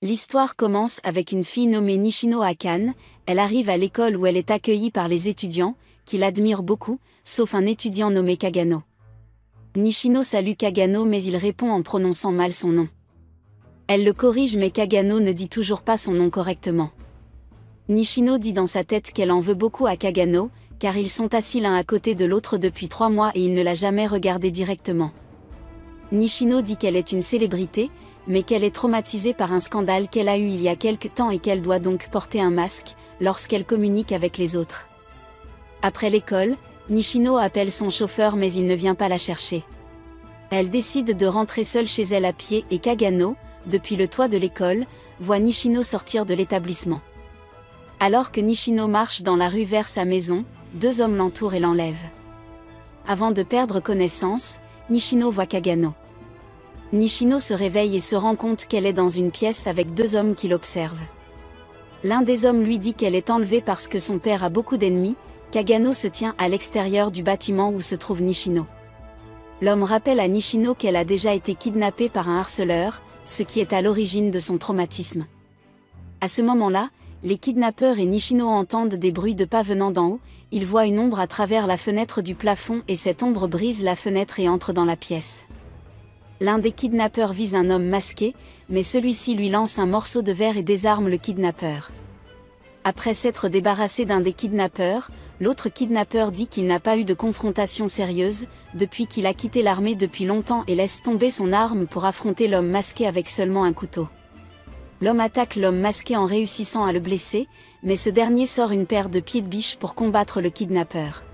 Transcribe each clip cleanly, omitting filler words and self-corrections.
L'histoire commence avec une fille nommée Nishino Akane. Elle arrive à l'école où elle est accueillie par les étudiants, qui l'admirent beaucoup, sauf un étudiant nommé Kagano. Nishino salue Kagano mais il répond en prononçant mal son nom. Elle le corrige mais Kagano ne dit toujours pas son nom correctement. Nishino dit dans sa tête qu'elle en veut beaucoup à Kagano, car ils sont assis l'un à côté de l'autre depuis 3 mois et il ne l'a jamais regardé directement. Nishino dit qu'elle est une célébrité, mais qu'elle est traumatisée par un scandale qu'elle a eu il y a quelque temps et qu'elle doit donc porter un masque, lorsqu'elle communique avec les autres. Après l'école, Nishino appelle son chauffeur mais il ne vient pas la chercher. Elle décide de rentrer seule chez elle à pied et Kagano, depuis le toit de l'école, voit Nishino sortir de l'établissement. Alors que Nishino marche dans la rue vers sa maison, 2 hommes l'entourent et l'enlèvent. Avant de perdre connaissance, Nishino voit Kagano. Nishino se réveille et se rend compte qu'elle est dans une pièce avec 2 hommes qui l'observent. L'un des hommes lui dit qu'elle est enlevée parce que son père a beaucoup d'ennemis. Kagano se tient à l'extérieur du bâtiment où se trouve Nishino. L'homme rappelle à Nishino qu'elle a déjà été kidnappée par un harceleur, ce qui est à l'origine de son traumatisme. À ce moment-là, les kidnappeurs et Nishino entendent des bruits de pas venant d'en haut. Ils voient une ombre à travers la fenêtre du plafond et cette ombre brise la fenêtre et entre dans la pièce. L'un des kidnappeurs vise un homme masqué, mais celui-ci lui lance un morceau de verre et désarme le kidnappeur. Après s'être débarrassé d'un des kidnappeurs, l'autre kidnappeur dit qu'il n'a pas eu de confrontation sérieuse, depuis qu'il a quitté l'armée depuis longtemps et laisse tomber son arme pour affronter l'homme masqué avec seulement un couteau. L'homme attaque l'homme masqué en réussissant à le blesser, mais ce dernier sort une paire de pieds de biche pour combattre le kidnappeur.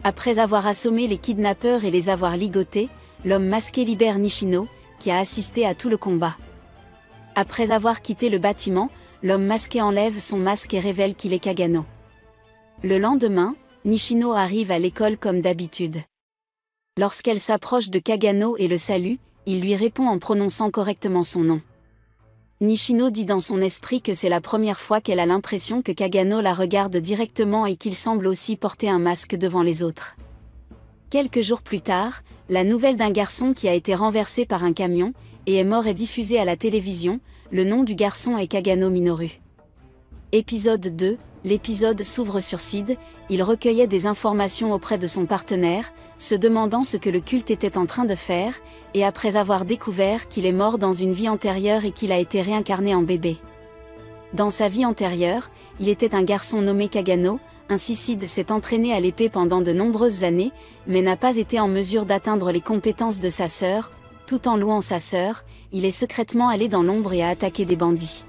Après avoir assommé les kidnappeurs et les avoir ligotés, l'homme masqué libère Nishino, qui a assisté à tout le combat. Après avoir quitté le bâtiment, l'homme masqué enlève son masque et révèle qu'il est Kagano. Le lendemain, Nishino arrive à l'école comme d'habitude. Lorsqu'elle s'approche de Kagano et le salue, il lui répond en prononçant correctement son nom. Nishino dit dans son esprit que c'est la première fois qu'elle a l'impression que Kagano la regarde directement et qu'il semble aussi porter un masque devant les autres. Quelques jours plus tard, la nouvelle d'un garçon qui a été renversé par un camion et est mort est diffusée à la télévision. Le nom du garçon est Kagano Minoru. Épisode 2, l'épisode s'ouvre sur Sid. Il recueillait des informations auprès de son partenaire, se demandant ce que le culte était en train de faire, et après avoir découvert qu'il est mort dans une vie antérieure et qu'il a été réincarné en bébé. Dans sa vie antérieure, il était un garçon nommé Kagano. Ainsi Sid s'est entraîné à l'épée pendant de nombreuses années, mais n'a pas été en mesure d'atteindre les compétences de sa sœur. Tout en louant sa sœur, il est secrètement allé dans l'ombre et a attaqué des bandits.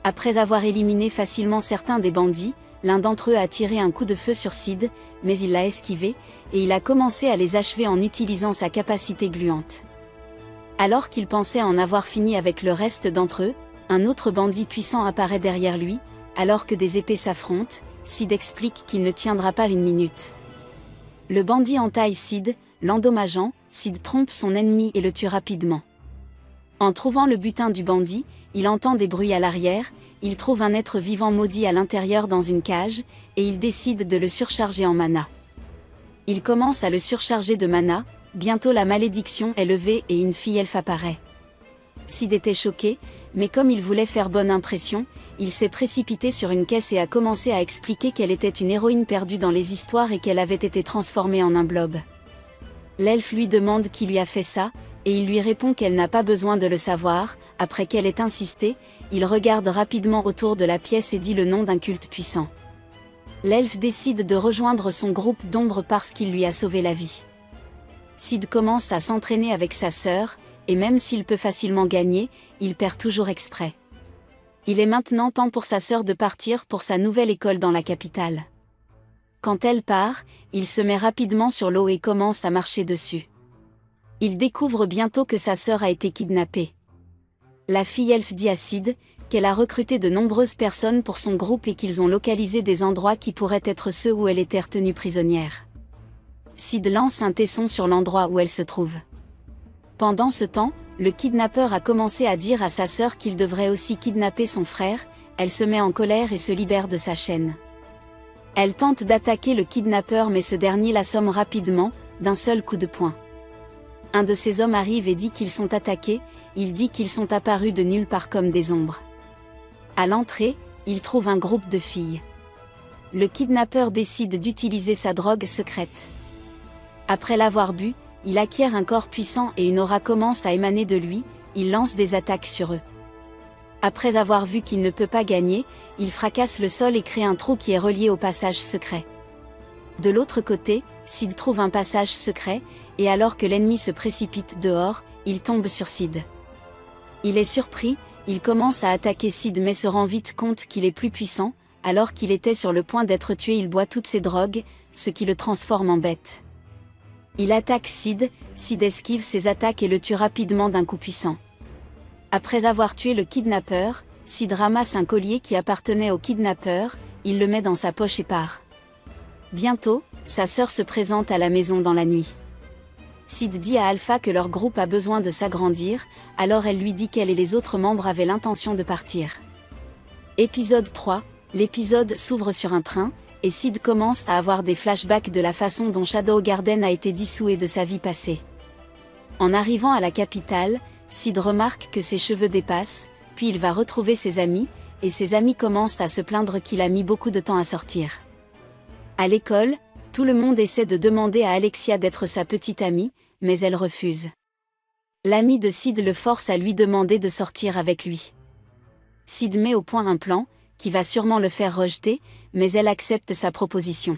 Après avoir éliminé facilement certains des bandits, l'un d'entre eux a tiré un coup de feu sur Sid, mais il l'a esquivé, et il a commencé à les achever en utilisant sa capacité gluante. Alors qu'il pensait en avoir fini avec le reste d'entre eux, un autre bandit puissant apparaît derrière lui. Alors que des épées s'affrontent, Sid explique qu'il ne tiendra pas une minute. Le bandit entaille Sid, l'endommageant. Sid trompe son ennemi et le tue rapidement. En trouvant le butin du bandit, il entend des bruits à l'arrière. Il trouve un être vivant maudit à l'intérieur dans une cage, et il décide de le surcharger en mana. Il commence à le surcharger de mana. Bientôt la malédiction est levée et une fille elfe apparaît. Sid était choqué, mais comme il voulait faire bonne impression, il s'est précipité sur une caisse et a commencé à expliquer qu'elle était une héroïne perdue dans les histoires et qu'elle avait été transformée en un blob. L'elfe lui demande qui lui a fait ça, et il lui répond qu'elle n'a pas besoin de le savoir. Après qu'elle ait insisté, il regarde rapidement autour de la pièce et dit le nom d'un culte puissant. L'elfe décide de rejoindre son groupe d'ombre parce qu'il lui a sauvé la vie. Sid commence à s'entraîner avec sa sœur, et même s'il peut facilement gagner, il perd toujours exprès. Il est maintenant temps pour sa sœur de partir pour sa nouvelle école dans la capitale. Quand elle part, il se met rapidement sur l'eau et commence à marcher dessus. Il découvre bientôt que sa sœur a été kidnappée. La fille elfe dit à Sid qu'elle a recruté de nombreuses personnes pour son groupe et qu'ils ont localisé des endroits qui pourraient être ceux où elle était retenue prisonnière. Sid lance un tesson sur l'endroit où elle se trouve. Pendant ce temps, le kidnappeur a commencé à dire à sa sœur qu'il devrait aussi kidnapper son frère. Elle se met en colère et se libère de sa chaîne. Elle tente d'attaquer le kidnappeur mais ce dernier l'assomme rapidement, d'un seul coup de poing. Un de ces hommes arrive et dit qu'ils sont attaqués, il dit qu'ils sont apparus de nulle part comme des ombres. À l'entrée, il trouve un groupe de filles. Le kidnappeur décide d'utiliser sa drogue secrète. Après l'avoir bu, il acquiert un corps puissant et une aura commence à émaner de lui, il lance des attaques sur eux. Après avoir vu qu'il ne peut pas gagner, il fracasse le sol et crée un trou qui est relié au passage secret. De l'autre côté, Sid trouve un passage secret, et alors que l'ennemi se précipite dehors, il tombe sur Sid. Il est surpris, il commence à attaquer Sid mais se rend vite compte qu'il est plus puissant, alors qu'il était sur le point d'être tué il boit toutes ses drogues, ce qui le transforme en bête. Il attaque Sid, Sid esquive ses attaques et le tue rapidement d'un coup puissant. Après avoir tué le kidnappeur, Sid ramasse un collier qui appartenait au kidnappeur, il le met dans sa poche et part. Bientôt, sa sœur se présente à la maison dans la nuit. Sid dit à Alpha que leur groupe a besoin de s'agrandir, alors elle lui dit qu'elle et les autres membres avaient l'intention de partir. Épisode 3, l'épisode s'ouvre sur un train, et Sid commence à avoir des flashbacks de la façon dont Shadow Garden a été dissous et de sa vie passée. En arrivant à la capitale, Sid remarque que ses cheveux dépassent, puis il va retrouver ses amis, et ses amis commencent à se plaindre qu'il a mis beaucoup de temps à sortir. À l'école, tout le monde essaie de demander à Alexia d'être sa petite amie, mais elle refuse. L'ami de Sid le force à lui demander de sortir avec lui. Sid met au point un plan, qui va sûrement le faire rejeter, mais elle accepte sa proposition.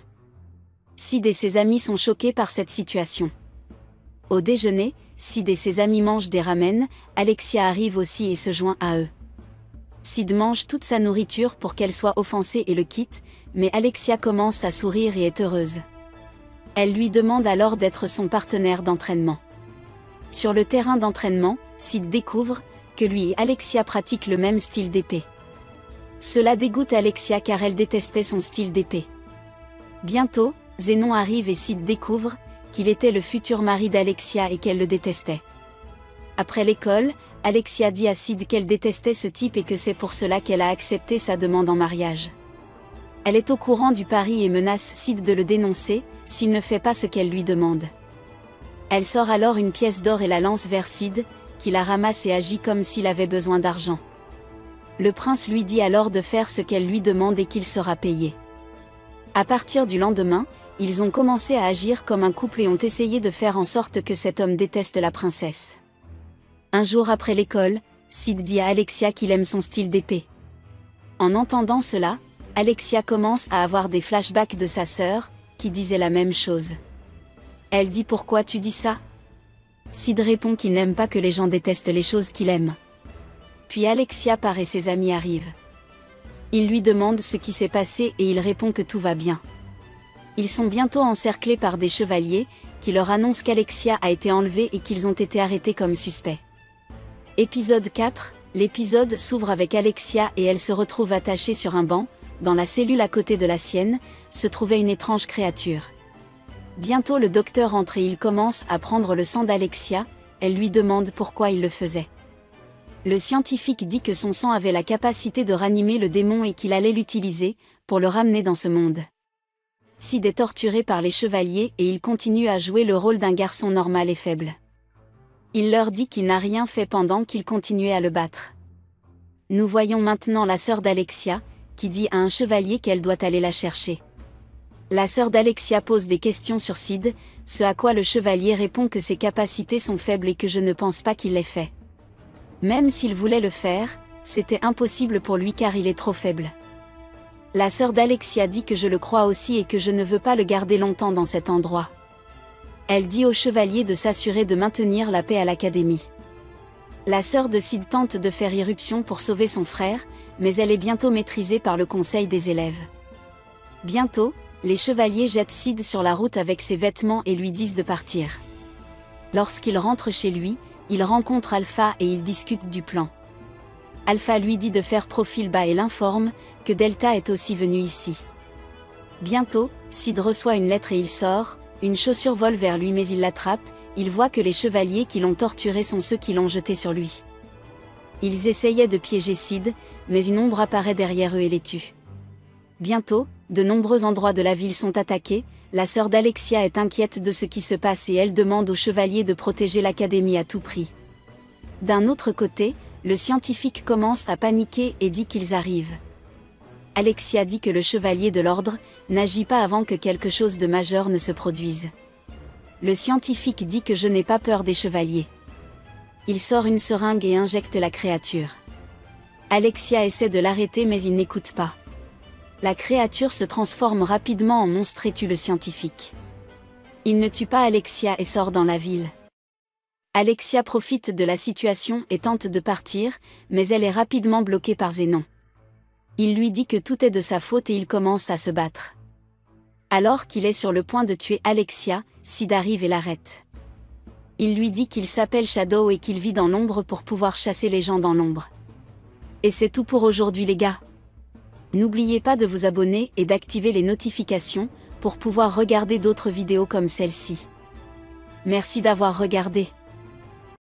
Sid et ses amis sont choqués par cette situation. Au déjeuner, Sid et ses amis mangent des ramen, Alexia arrive aussi et se joint à eux. Sid mange toute sa nourriture pour qu'elle soit offensée et le quitte, mais Alexia commence à sourire et est heureuse. Elle lui demande alors d'être son partenaire d'entraînement. Sur le terrain d'entraînement, Sid découvre que lui et Alexia pratiquent le même style d'épée. Cela dégoûte Alexia car elle détestait son style d'épée. Bientôt, Zénon arrive et Sid découvre qu'il était le futur mari d'Alexia et qu'elle le détestait. Après l'école, Alexia dit à Sid qu'elle détestait ce type et que c'est pour cela qu'elle a accepté sa demande en mariage. Elle est au courant du pari et menace Sid de le dénoncer, s'il ne fait pas ce qu'elle lui demande. Elle sort alors une pièce d'or et la lance vers Sid, qui la ramasse et agit comme s'il avait besoin d'argent. Le prince lui dit alors de faire ce qu'elle lui demande et qu'il sera payé. À partir du lendemain, ils ont commencé à agir comme un couple et ont essayé de faire en sorte que cet homme déteste la princesse. Un jour après l'école, Sid dit à Alexia qu'il aime son style d'épée. En entendant cela, Alexia commence à avoir des flashbacks de sa sœur, qui disait la même chose. Elle dit « Pourquoi tu dis ça ?» Sid répond qu'il n'aime pas que les gens détestent les choses qu'il aime. Puis Alexia part et ses amis arrivent. Ils lui demandent ce qui s'est passé et il répond que tout va bien. Ils sont bientôt encerclés par des chevaliers, qui leur annoncent qu'Alexia a été enlevée et qu'ils ont été arrêtés comme suspects. Épisode 4, l'épisode s'ouvre avec Alexia et elle se retrouve attachée sur un banc. Dans la cellule à côté de la sienne, se trouvait une étrange créature. Bientôt le docteur entre et il commence à prendre le sang d'Alexia, elle lui demande pourquoi il le faisait. Le scientifique dit que son sang avait la capacité de ranimer le démon et qu'il allait l'utiliser, pour le ramener dans ce monde. Sid est torturé par les chevaliers et il continue à jouer le rôle d'un garçon normal et faible. Il leur dit qu'il n'a rien fait pendant qu'il continuait à le battre. Nous voyons maintenant la sœur d'Alexia, qui dit à un chevalier qu'elle doit aller la chercher. La sœur d'Alexia pose des questions sur Sid, ce à quoi le chevalier répond que ses capacités sont faibles et que je ne pense pas qu'il l'ait fait. Même s'il voulait le faire, c'était impossible pour lui car il est trop faible. La sœur d'Alexia dit que je le crois aussi et que je ne veux pas le garder longtemps dans cet endroit. Elle dit au chevalier de s'assurer de maintenir la paix à l'académie. La sœur de Sid tente de faire irruption pour sauver son frère, mais elle est bientôt maîtrisée par le conseil des élèves. Bientôt, les chevaliers jettent Sid sur la route avec ses vêtements et lui disent de partir. Lorsqu'il rentre chez lui, il rencontre Alpha et ils discutent du plan. Alpha lui dit de faire profil bas et l'informe que Delta est aussi venu ici. Bientôt, Sid reçoit une lettre et il sort, une chaussure vole vers lui mais il l'attrape, il voit que les chevaliers qui l'ont torturé sont ceux qui l'ont jeté sur lui. Ils essayaient de piéger Sid, mais une ombre apparaît derrière eux et les tue. Bientôt, de nombreux endroits de la ville sont attaqués, la sœur d'Alexia est inquiète de ce qui se passe et elle demande au chevalier de protéger l'académie à tout prix. D'un autre côté, le scientifique commence à paniquer et dit qu'ils arrivent. Alexia dit que le chevalier de l'ordre n'agit pas avant que quelque chose de majeur ne se produise. Le scientifique dit que je n'ai pas peur des chevaliers. Il sort une seringue et injecte la créature. Alexia essaie de l'arrêter mais il n'écoute pas. La créature se transforme rapidement en monstre et tue le scientifique. Il ne tue pas Alexia et sort dans la ville. Alexia profite de la situation et tente de partir, mais elle est rapidement bloquée par Zénon. Il lui dit que tout est de sa faute et il commence à se battre. Alors qu'il est sur le point de tuer Alexia, Sid arrive et l'arrête. Il lui dit qu'il s'appelle Shadow et qu'il vit dans l'ombre pour pouvoir chasser les gens dans l'ombre. Et c'est tout pour aujourd'hui les gars. N'oubliez pas de vous abonner et d'activer les notifications pour pouvoir regarder d'autres vidéos comme celle-ci. Merci d'avoir regardé.